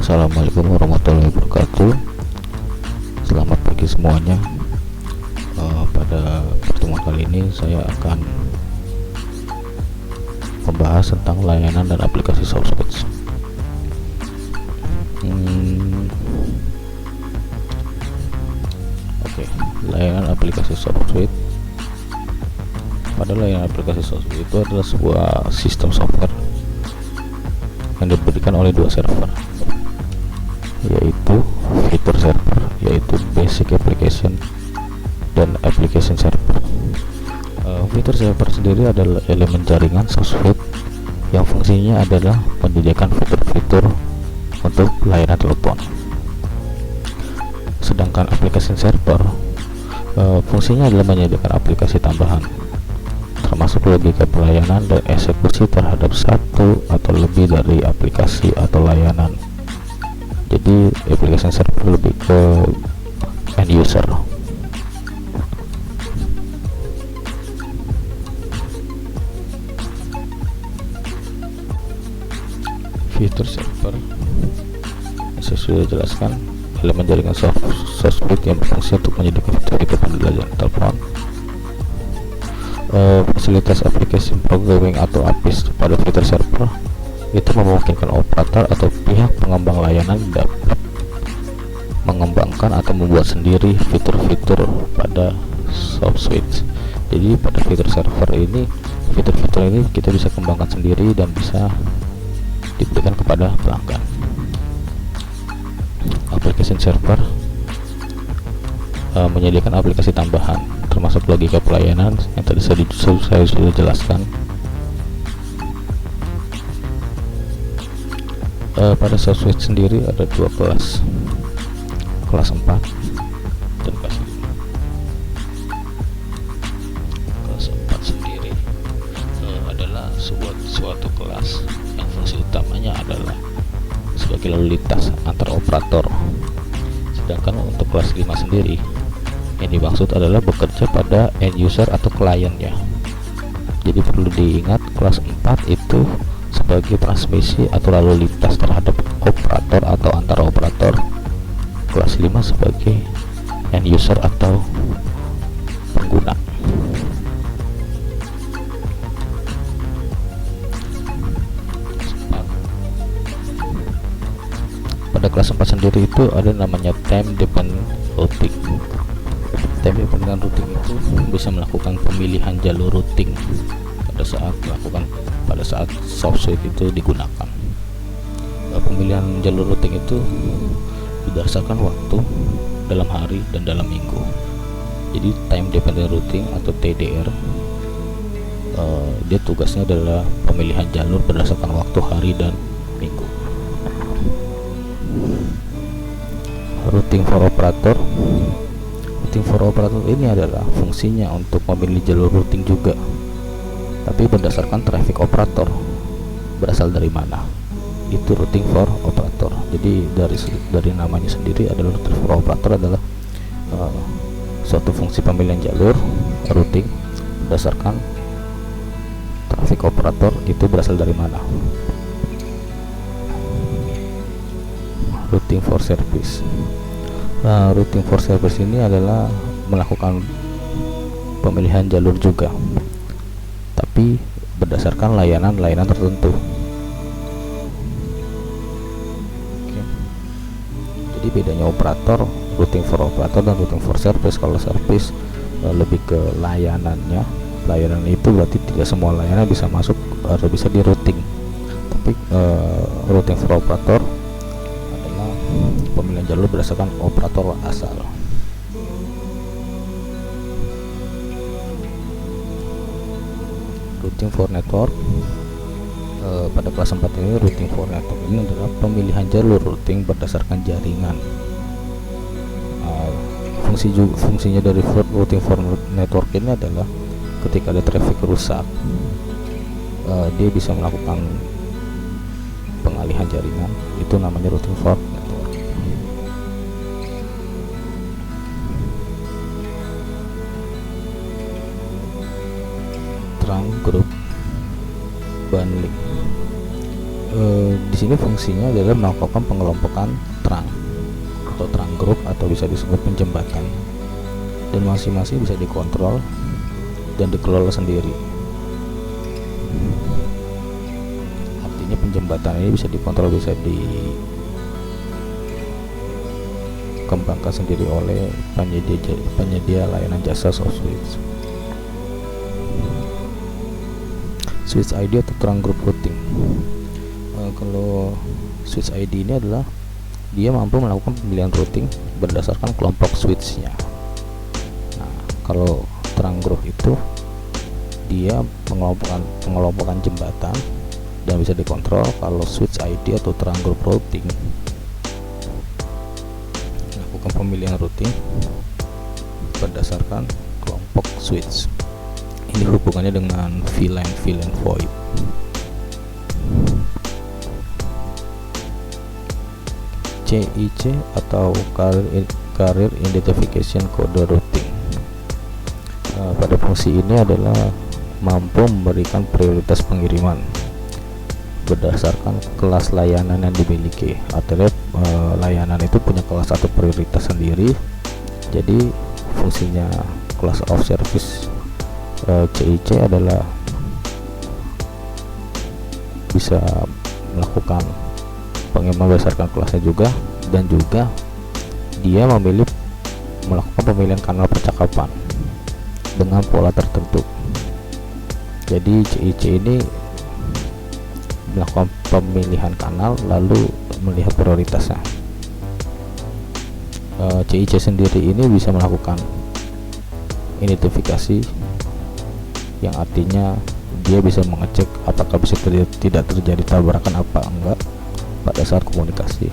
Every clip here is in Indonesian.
Assalamualaikum warahmatullahi wabarakatuh. Selamat pagi semuanya. Pada pertemuan kali ini saya akan membahas tentang layanan dan aplikasi SoftSwitch. Layanan aplikasi SoftSwitch. Pada layanan aplikasi SoftSwitch itu adalah sebuah sistem software yang diberikan oleh dua server, yaitu fitur server, yaitu basic application dan application server. Fitur server sendiri adalah elemen jaringan SoftSwitch yang fungsinya adalah menyediakan fitur-fitur untuk layanan telepon. Sedangkan application server fungsinya adalah menyediakan aplikasi tambahan, termasuk logika pelayanan dan eksekusi terhadap satu atau lebih dari aplikasi atau layanan. Jadi application server lebih ke end user. Fitur server saya sudah jelaskan, elemen jaringan SoftSwitch yang berfungsi untuk menyediakan fitur-fitur pada layanan telepon. Fasilitas application programming atau APIs pada fitur server itu memungkinkan operator atau pihak pengembang layanan dapat mengembangkan atau membuat sendiri fitur-fitur pada SoftSwitch. Jadi pada fitur server ini, fitur-fitur ini kita bisa kembangkan sendiri dan bisa diberikan kepada pelanggan. Application server menyediakan aplikasi tambahan, termasuk logika pelayanan yang tadi saya sudah jelaskan. Pada SoftSwitch sendiri ada dua kelas 4 dan kelas 5. Kelas 4 sendiri adalah suatu kelas yang fungsi utamanya adalah sebagai lalu lintas antar operator. Sedangkan untuk kelas 5 sendiri, yang dimaksud adalah bekerja pada end user atau kliennya. Jadi perlu diingat, kelas 4 itu sebagai transmisi atau lalu lintas terhadap operator atau antar operator. Kelas 5 sebagai end user atau pengguna. Pada kelas 4 sendiri itu ada namanya time dependent routing. Time dependent routing itu bisa melakukan pemilihan jalur routing pada saat SoftSwitch itu digunakan. Pemilihan jalur routing itu berdasarkan waktu dalam hari dan dalam minggu. Jadi time dependent routing atau TDR, dia tugasnya adalah pemilihan jalur berdasarkan waktu hari dan minggu. Routing for operator ini adalah fungsinya untuk memilih jalur routing juga, tapi berdasarkan traffic operator berasal dari mana. Itu routing for operator. Jadi dari namanya sendiri adalah routing for operator adalah suatu fungsi pemilihan jalur routing berdasarkan traffic operator itu berasal dari mana. Routing for service. Routing for service ini adalah melakukan pemilihan jalur juga, tapi berdasarkan layanan tertentu. Jadi bedanya operator, routing for operator dan routing for service. Kalau service lebih ke layanannya. Layanan itu berarti tidak semua layanan bisa masuk atau bisa di routing. Tapi routing for operator adalah pemilihan jalur berdasarkan operator asal. Routing for network. Pada kelas 4 ini, routing for network ini adalah pemilihan jalur routing berdasarkan jaringan. Fungsinya dari routing for network ini adalah ketika ada traffic rusak, dia bisa melakukan pengalihan jaringan. Itu namanya routing for network. trunk group bundling. Di sini fungsinya adalah melakukan pengelompokan trunk atau trunk group atau bisa disebut penjembatan, dan masing-masing bisa dikontrol dan dikelola sendiri. Artinya penjembatan ini bisa dikontrol, bisa dikembangkan sendiri oleh penyedia layanan jasa SoftSwitch. Switch ID atau trunk group routing. Kalau switch ID ini adalah dia mampu melakukan pemilihan routing berdasarkan kelompok switchnya. Nah, kalau trunk group itu dia pengelompokan jembatan dan bisa dikontrol. Kalau switch ID atau trunk group routing melakukan pemilihan routing berdasarkan kelompok switch. Ini hubungannya dengan VLAN void. CIC atau Carrier Identification Code Routing. Pada fungsi ini adalah mampu memberikan prioritas pengiriman berdasarkan kelas layanan yang dimiliki. Artinya layanan itu punya kelas atau prioritas sendiri. Jadi fungsinya class of service CIC adalah bisa melakukan pengiriman berdasarkan kelasnya juga, dan juga dia melakukan pemilihan kanal percakapan dengan pola tertentu. Jadi CIC ini melakukan pemilihan kanal lalu melihat prioritasnya. CIC sendiri ini bisa melakukan identifikasi, yang artinya dia bisa mengecek apakah bisa tidak terjadi tabrakan apa enggak pada saat komunikasi.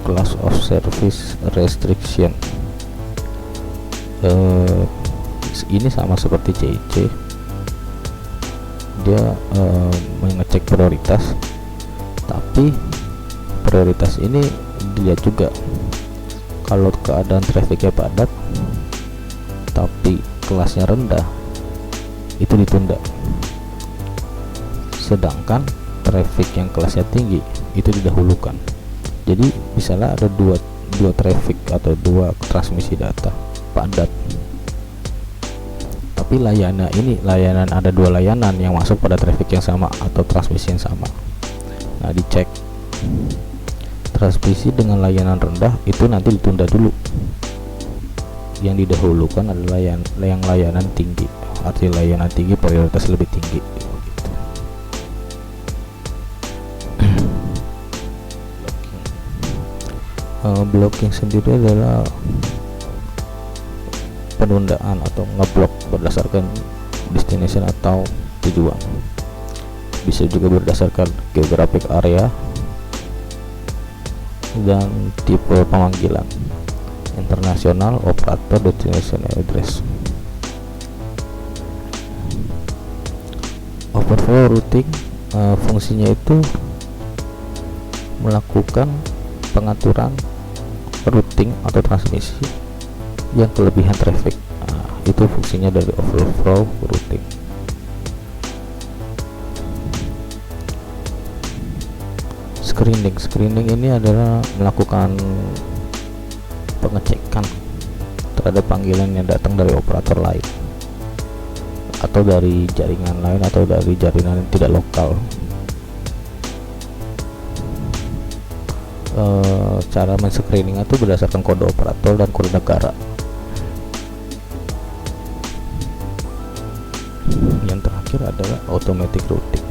Class of service restriction. Ini sama seperti CIC, dia mengecek prioritas, tapi prioritas ini dilihat juga kalau keadaan trafficnya padat tapi kelasnya rendah, itu ditunda. Sedangkan traffic yang kelasnya tinggi itu didahulukan. Jadi misalnya ada dua traffic atau dua transmisi data padat, tapi layanan ada dua layanan yang masuk pada traffic yang sama atau transmisi yang sama. Nah, dicek transmisi dengan layanan rendah itu nanti ditunda dulu. Yang didahulukan adalah yang layanan tinggi. Arti layanan tinggi prioritas lebih tinggi. Blocking sendiri adalah penundaan atau ngeblok berdasarkan destination atau tujuan. Bisa juga berdasarkan geographic area dan tipe pemanggilan, internasional, operator, destination address. Overflow routing fungsinya itu melakukan pengaturan routing atau transmisi yang kelebihan traffic. Itu fungsinya dari overflow routing. Screening ini adalah melakukan pengecekan terhadap panggilan yang datang dari operator lain atau dari jaringan lain atau dari jaringan yang tidak lokal. Cara men-screening itu berdasarkan kode operator dan kode negara. Yang terakhir adalah automatic routing.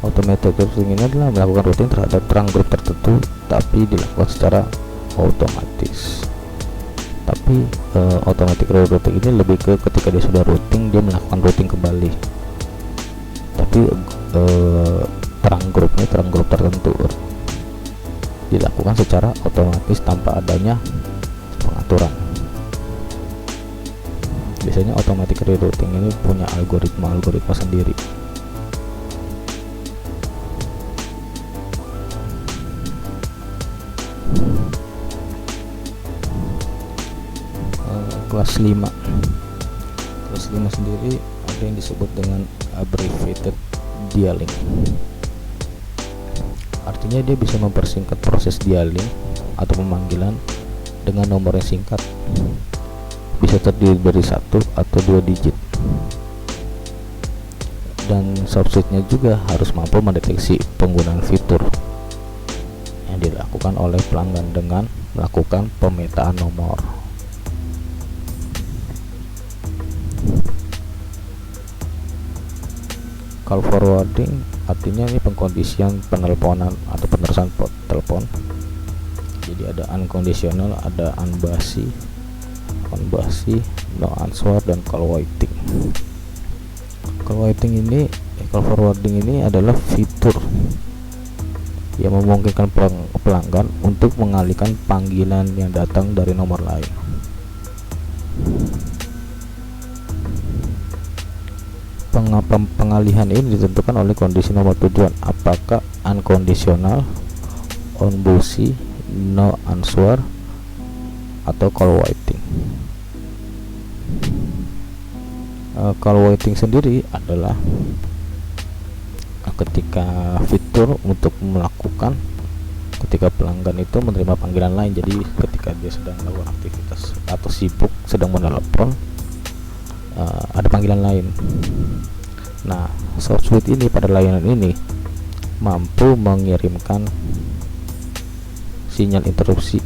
Automatic routing ini adalah melakukan routing terhadap trunk group tertentu, tapi dilakukan secara otomatis. Tapi automatic routing ini lebih ke ketika dia sudah routing, dia melakukan routing kembali. Tapi trunk group tertentu dilakukan secara otomatis tanpa adanya pengaturan. Biasanya automatic rerouting ini punya algoritma sendiri. Kelas kelas 5. Kelas 5 sendiri ada yang disebut dengan abbreviated dialing. Artinya dia bisa mempersingkat proses dialing atau pemanggilan dengan nomor yang singkat, bisa terdiri dari 1 atau 2 digit. Dan subsuite-nya juga harus mampu mendeteksi penggunaan fitur yang dilakukan oleh pelanggan dengan melakukan pemetaan nomor. Call forwarding artinya ini pengkondisian penelponan atau penerusan telepon. Jadi ada unconditional, ada unbasi, no answer, dan call waiting. Call forwarding ini adalah fitur yang memungkinkan pelanggan untuk mengalihkan panggilan yang datang dari nomor lain. Pengalihan ini ditentukan oleh kondisi nomor tujuan, apakah unconditional, unbusy, no answer, atau call waiting. Call waiting sendiri adalah ketika fitur untuk melakukan ketika pelanggan itu menerima panggilan lain. Jadi ketika dia sedang melakukan aktivitas atau sibuk sedang menelepon, ada panggilan lain. Nah, SoftSuite ini pada layanan ini mampu mengirimkan sinyal interupsi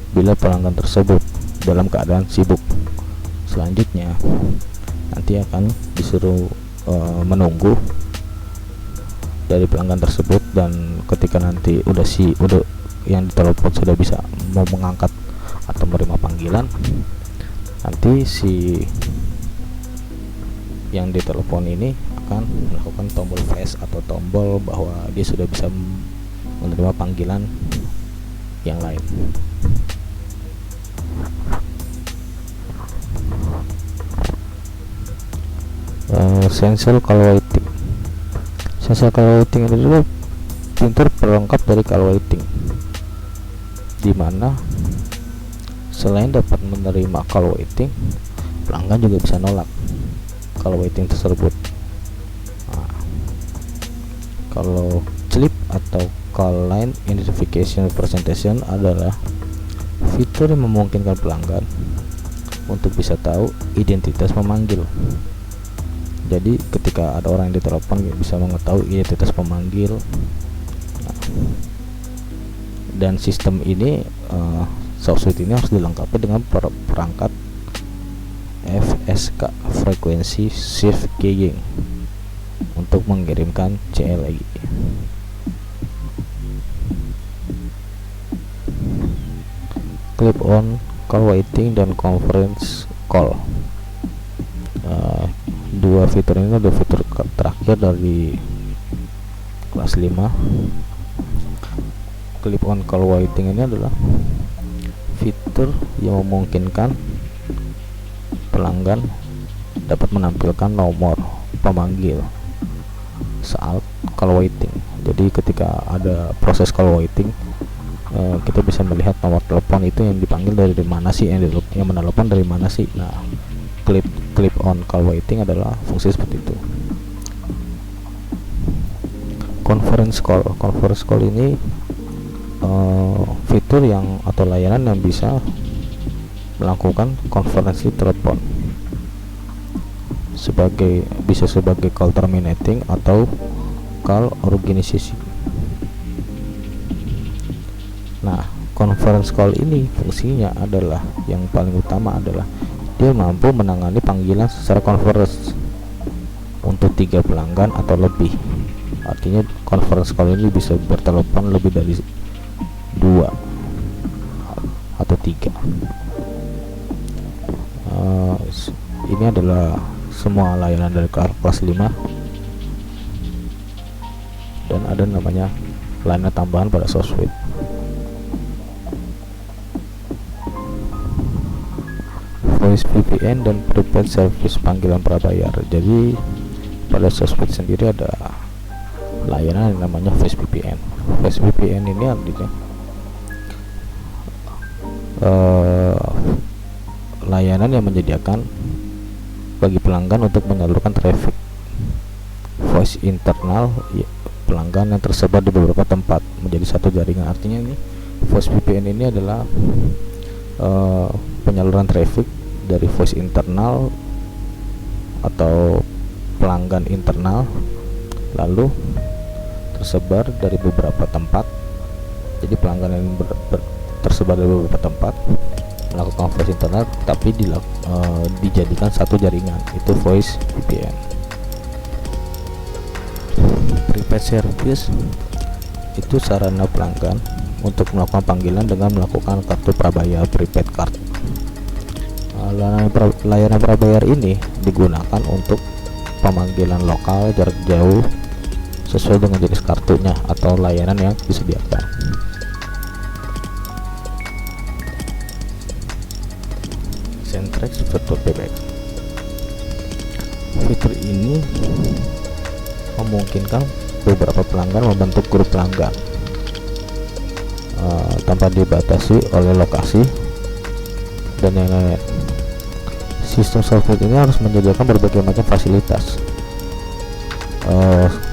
bila pelanggan tersebut dalam keadaan sibuk. Selanjutnya nanti akan disuruh menunggu dari pelanggan tersebut, dan ketika nanti udah yang ditelepon sudah bisa mau mengangkat atau menerima panggilan, nanti si yang ditelepon ini akan melakukan tombol flash atau tombol bahwa dia sudah bisa menerima panggilan yang lain. Essential call waiting. Essential call waiting adalah fitur pelengkap dari call waiting, di mana selain dapat menerima call waiting, pelanggan juga bisa nolak call waiting tersebut. Nah, kalau CLIP atau call line identification representation adalah fitur yang memungkinkan pelanggan untuk bisa tahu identitas pemanggil. Jadi ketika ada orang yang ditelepon bisa mengetahui identitas pemanggil. Nah, dan sistem ini SoftSuite ini harus dilengkapi dengan perangkat FSK, frekuensi shift keying, untuk mengirimkan CLI. Clip on, call waiting, dan conference call. Dua fitur ini adalah fitur terakhir dari kelas 5. Clip on call waiting ini adalah fitur yang memungkinkan pelanggan dapat menampilkan nomor pemanggil saat call waiting. Jadi ketika ada proses call waiting, kita bisa melihat nomor telepon itu yang dipanggil dari mana sih, yang menelepon dari mana sih. Nah, clip on call waiting adalah fungsi seperti itu. Conference call ini fitur yang atau layanan yang bisa melakukan konferensi telepon bisa sebagai call terminating atau call organization. Nah, conference call ini fungsinya adalah yang paling utama adalah dia mampu menangani panggilan secara conference untuk 3 pelanggan atau lebih. Artinya conference call ini bisa bertelepon lebih dari 2 atau 3. Ini adalah semua layanan dari kelas 5, dan ada namanya layanan tambahan pada SoftSuite. Voice VPN dan prepaid service panggilan prabayar. Jadi pada SoftSuite sendiri ada layanan yang namanya Voice VPN. Voice VPN ini artinya layanan yang menyediakan bagi pelanggan untuk menyalurkan traffic voice internal pelanggan yang tersebar di beberapa tempat menjadi satu jaringan. Artinya ini voice VPN ini adalah penyaluran traffic dari voice internal atau pelanggan internal lalu tersebar dari beberapa tempat. Jadi pelanggan yang tersebar dari beberapa tempat melakukan voice internal tapi dijadikan satu jaringan, itu voice VPN. Prepaid service itu sarana pelanggan untuk melakukan panggilan dengan melakukan kartu prabayar prepaid card. Layanan prabayar ini digunakan untuk pemanggilan lokal jarak jauh sesuai dengan jenis kartunya atau layanan yang disediakan. Centrex Virtual Payback. Fitur ini memungkinkan beberapa pelanggan membentuk grup pelanggan tanpa dibatasi oleh lokasi dan yang lain. Sistem software ini harus menyediakan berbagai macam fasilitas.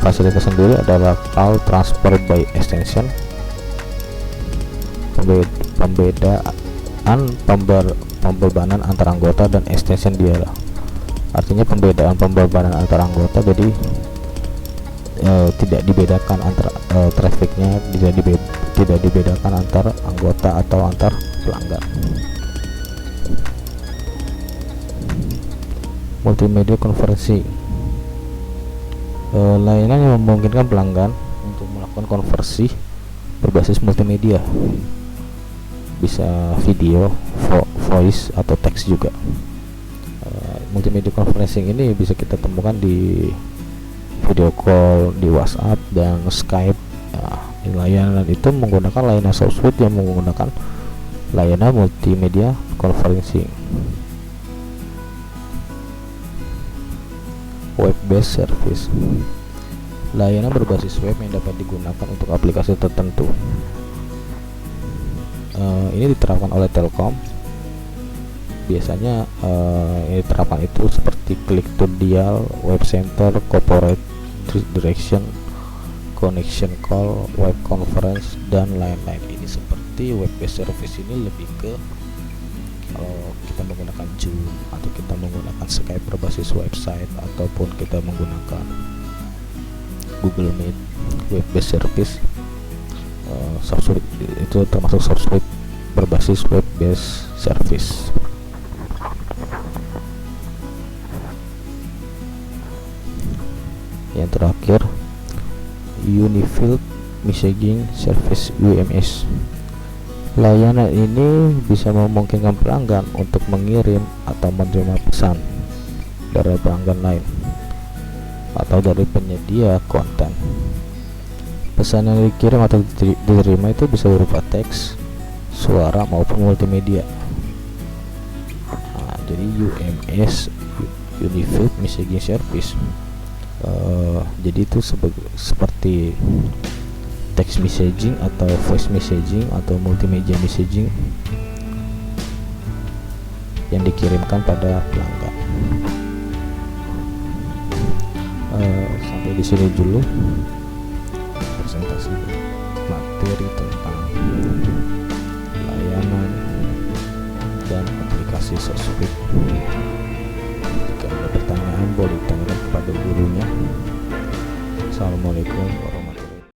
Fasilitas sendiri adalah call transfer by extension, pembebanan antar anggota dan extension dialog. Artinya pembebanan antar anggota, jadi tidak dibedakan antara trafficnya tidak dibedakan antar anggota atau antar pelanggan. Multimedia conferencing, layanan yang memungkinkan pelanggan untuk melakukan konversi berbasis multimedia, bisa video, voice atau teks juga. Multimedia conferencing ini bisa kita temukan di video call, di WhatsApp dan Skype. Layanan itu menggunakan layanan software yang menggunakan layanan multimedia conferencing. Web-based service, layanan berbasis web yang dapat digunakan untuk aplikasi tertentu. Ini diterapkan oleh Telkom. Biasanya yang diterapkan itu seperti Click to Dial, Web Center, Corporate Direction, Connection Call, Web Conference dan lain-lain. Ini seperti web-based service ini lebih ke kalau kita menggunakan Zoom atau kita menggunakan Skype berbasis website ataupun kita menggunakan Google Meet. Web-based service software itu termasuk software berbasis web-based service. Yang terakhir, Unified Messaging Service UMS. Layanan ini bisa memungkinkan pelanggan untuk mengirim atau menerima pesan dari pelanggan lain atau dari penyedia konten. Pesan yang dikirim atau diterima itu bisa berupa teks, suara maupun multimedia. Jadi UMS, Unified Messaging Service, jadi itu seperti text messaging atau voice messaging atau multimedia messaging yang dikirimkan pada pelanggan. Sampai di sini dulu presentasi materi tentang layanan dan aplikasi sosmed. Jika ada pertanyaan boleh ditanyakan kepada gurunya. Assalamualaikum warahmatullahi wabarakatuh.